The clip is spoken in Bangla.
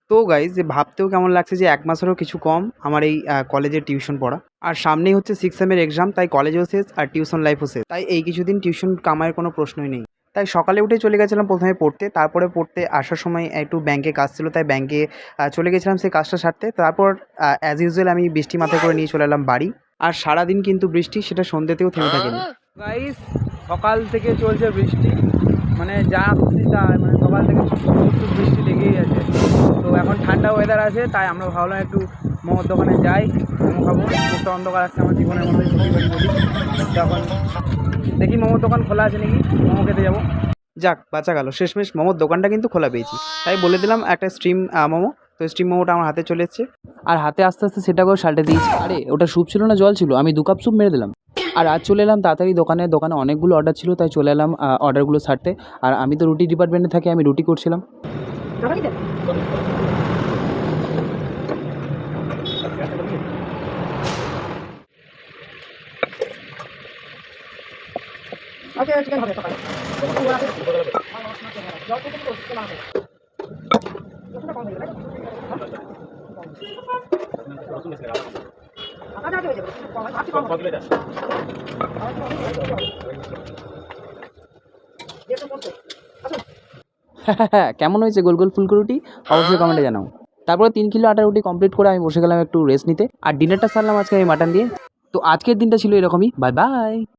তো গাইজ যে ভাবতেও কেমন লাগছে যে ১ মাসেরও কিছু কম আমার এই কলেজে টিউশন পড়া। আর সামনেই হচ্ছে 6 সেমের এক্সাম, তাই কলেজও শেষ আর টিউশন লাইফও শেষ। তাই এই কিছুদিন টিউশন কামাইয়ের কোনো প্রশ্নই নেই। তাই সকালে উঠে চলে গেছিলাম ১ম এ পড়তে, তারপরে পড়তে আসার সময় একটু ব্যাংকে কাজ ছিল, তাই ব্যাংকে চলে গেছিলাম সেই কাজটা সারতে। তারপর অ্যাজ ইউজুয়াল আমি বৃষ্টি মাথায় করে নিয়ে চলে এলাম বাড়ি। আর সারাদিন কিন্তু বৃষ্টি সেটা সন্ধ্যেতেও থেমে থাকেনি। গাইস, সকাল থেকে চলছে বৃষ্টি, মানে যা খুশি তা, মানে সকাল থেকে প্রচুর বৃষ্টি লেগেই আছে। তো এখন ঠান্ডা ওয়েদার আছে, তাই আমরা ভাবলাম একটু মোমোর দোকানে যাই, মোমো খাবো। মুখটা অন্ধকার আসছে আমার জীবনের মধ্যে প্রতিবারই বলি। তো এখন দেখি মোমোর দোকান খোলা আছে নাকি, মোমো খেতে যাবো। যাক বাঁচা গেল, শেষমেশ মোমোর দোকানটা কিন্তু খোলা পেয়েছি। তাই বলে দিলাম একটা স্টিম মোমো। তো স্টিম মোমোটা আমার হাতে চলে এসছে, আর হাতে আস্তে আস্তে সেটাকেও সালটে দিয়েছি। আরে ওটা স্যুপ ছিল না, জল ছিল, আমি ২ কাপ স্যুপ মেরে দিলাম। আর আজ চলে এলাম তাড়াতাড়ি দোকানে অনেকগুলো অর্ডার ছিল, তাই চলে এলাম অর্ডারগুলো সারতে। আর আমি তো রুটি ডিপার্টমেন্টে থাকি, আমি রুটি করছিলাম। কেমন হয়েছে গোল গোল ফুলকো রুটি? অবশ্যই কমেন্টে জানাও। তারপরে ৩ কিলো আটার রুটি কমপ্লিট করে আমি বসে গেলাম একটু রেস্ট নিতে। আর ডিনারটা সারলাম আজকে আমি মাটন দিয়ে। তো আজকের দিনটা ছিল এরকমই। Bye bye.